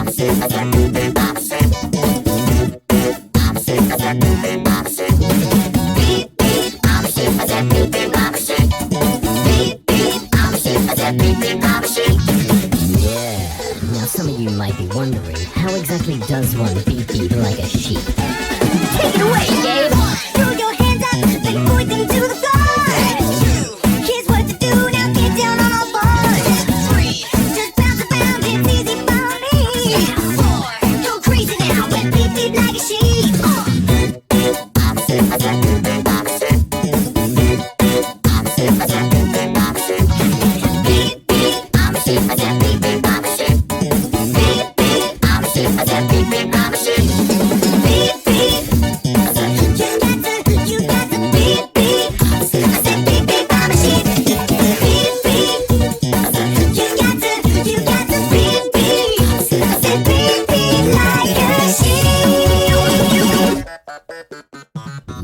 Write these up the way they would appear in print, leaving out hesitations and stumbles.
Now some of you might be wondering, how exactly does one beep beep like a sheep? Take it away, Gabe! Throw your hands up, then point them to the floor. Here's what to do, now get down on all fours. 3, just bounce around, it's easy for me. 4, go crazy now and beep beep like a sheep.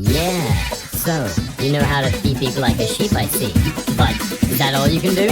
Yeah, so, you know how to beep beep like a sheep, I see. But, is that all you can do?